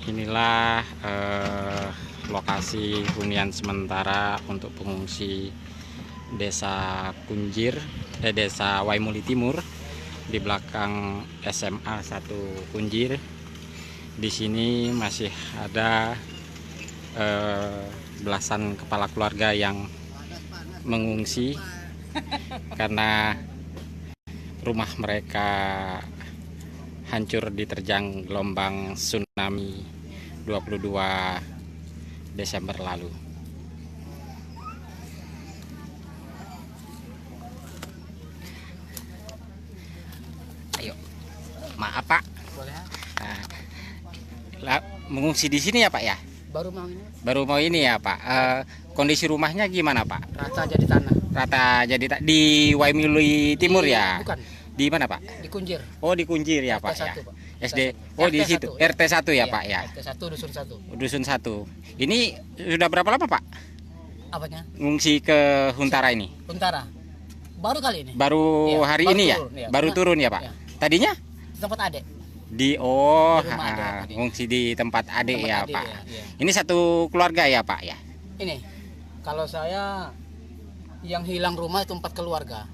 Inilah lokasi hunian sementara untuk pengungsi Desa Kunjir, Desa Waimuli Timur, di belakang SMA 1 Kunjir. Di sini masih ada belasan kepala keluarga yang mengungsi karena rumah mereka hancur diterjang gelombang tsunami 22 Desember lalu. Ayo, maaf Pak. Boleh. Nah, mengungsi di sini ya Pak ya? Baru mau ini. Baru mau ini ya Pak. Kondisi rumahnya gimana Pak? Rata jadi tanah. Rata jadi di Waimuli Timur ya? Bukan. Di mana Pak? Di Kunjir. Oh di Kunjir ya Pak ya. Pak. SD. Oh di situ. RT 1 ya Pak ya. RT 1 Dusun 1. Dusun 1. Ini sudah berapa lama Pak? Apanya? Ngungsi ke Huntara ini? Huntara. Baru kali ini. Baru Iya, hari baru ini turun, ya? iya. Baru turun ya Pak? Iya. Tadinya? Di tempat adek. Di Di rumah adek tadi. ngungsi di tempat adik Tempat ya adik, Pak. ya, iya. Ini satu keluarga ya Pak ya? Ini. Kalau saya yang hilang rumah itu 4 keluarga.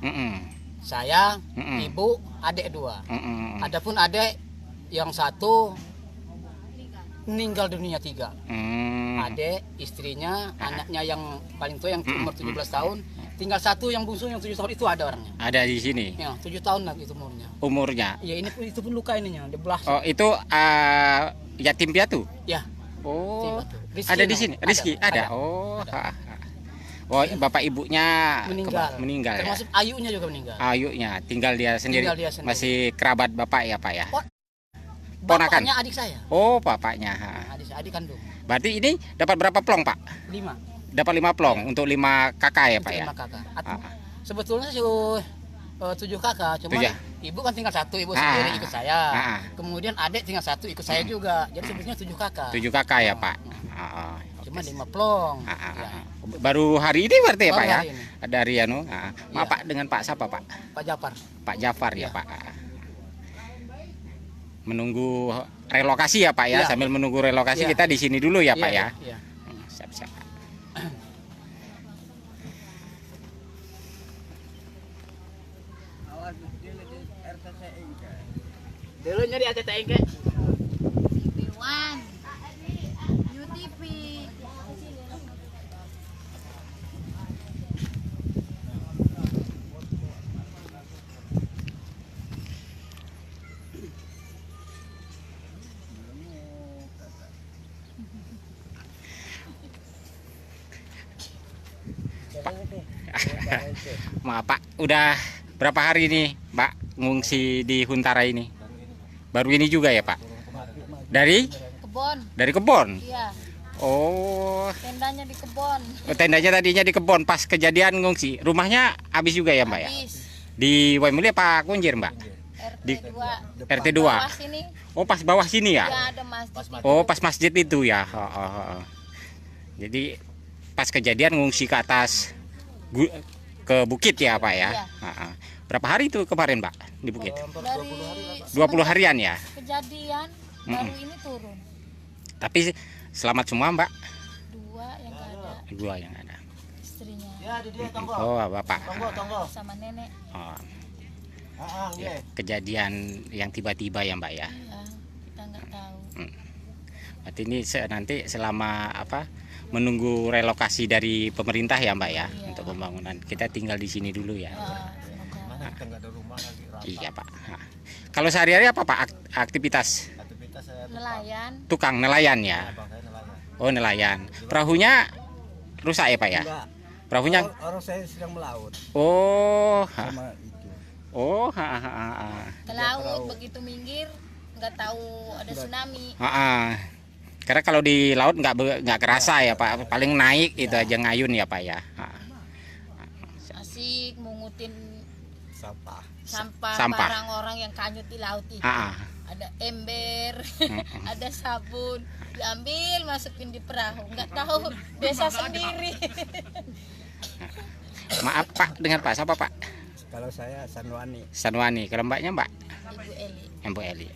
Saya, ibu, adik 2. Adapun adik yang 1 meninggal dunia 3. Adik, istrinya, anaknya yang paling tua yang umur 17 tahun, tinggal 1 yang bungsu yang 7 tahun itu ada orangnya. Ada di sini. Ya, 7 tahun lagi itu umurnya. Umurnya. Ya, itu pun luka ininya, di belah. Oh, itu yatim piatu. Ya. Oh. Rizky Ada di namanya. sini. Rizky ada. Ada. Oh. Ada. Oh, bapak ibunya Meninggal. ya. Termasuk ayunya juga meninggal. Ayunya tinggal dia sendiri. Tinggal dia sendiri. Masih kerabat bapak ya Pak ya? Ponakan. Ponakan. Adik saya. Oh, bapaknya. Adik kandung. Berarti ini dapat berapa plong Pak? 5. Dapat 5 plong untuk 5 kakak ya Pak ya? 5 kakak. Sebetulnya 7 kakak, cuma 7. ibu kan tinggal 1, ibu sendiri ikut saya. Kemudian adik tinggal 1 ikut saya juga. Jadi sebetulnya 7 kakak. 7 kakak ya Pak? Cuma 5 plong. Ya. Baru hari ini berarti ya Baru Pak ya? hari ini. Dari maaf Pak, dengan Pak siapa Pak? Pak Jafar. Pak Jafar ya Ya. Pak. Menunggu relokasi ya Pak ya? Ya. Sambil menunggu relokasi Ya. kita di sini dulu ya Pak ya? Iya. Siap-siap Pak. Dulu nyari ATTN ke? TV1 UTV. Maaf Pak, udah berapa hari nih Pak ngungsi di Huntara ini? Baru ini juga ya Pak? Dari Kebon. kebon? Iya, Oh, tendanya di kebon. tendanya tadinya di kebon, pas kejadian ngungsi. Rumahnya habis juga ya Mbak ya? Habis. Di Waimuli apa Kunjir Mbak? Di RT2. RT 2. Bawah sini. Oh pas bawah sini ya? Ya, ada masjid. Oh pas masjid itu ya. Jadi pas kejadian ngungsi ke atas ke bukit ya Pak ya? Iya. Berapa hari itu kemarin Pak di bukit? Dari 20 harian ya? kejadian baru ini turun. Tapi selamat semua Mbak? 2 yang nggak ada. 2 yang ada. Istrinya Ya, di dia tonggo. Oh Bapak. Tonggo. sama nenek. Oh, Iya. kejadian yang tiba-tiba ya Mbak ya? Iya, kita nggak tahu. Berarti ini nanti selama menunggu relokasi dari pemerintah ya Mbak ya? Iya. Untuk pembangunan. Kita tinggal di sini dulu ya? Semoga. Iya Pak. Kalau sehari-hari apa Pak aktivitas? Nelayan. Tukang nelayan ya? Oh nelayan. Perahunya rusak ya Pak ya? Enggak. Perahunya? Orang saya sedang melaut Oh, sama itu. oh, Ke laut begitu minggir nggak tahu ada tsunami. Karena kalau di laut nggak kerasa ya Pak, paling naik itu aja ngayun ya Pak ya. Asik mungutin Sampah. sampah barang orang yang kanyut di laut itu. Ada ember, ada sabun, diambil masukin di perahu. Nggak tahu desa sendiri. Maaf Pak, dengan Pak siapa Pak? Kalau saya Sanwani. Sanwani. Kalau Mbaknya Mbak? Ibu Eli. Ibu Eli.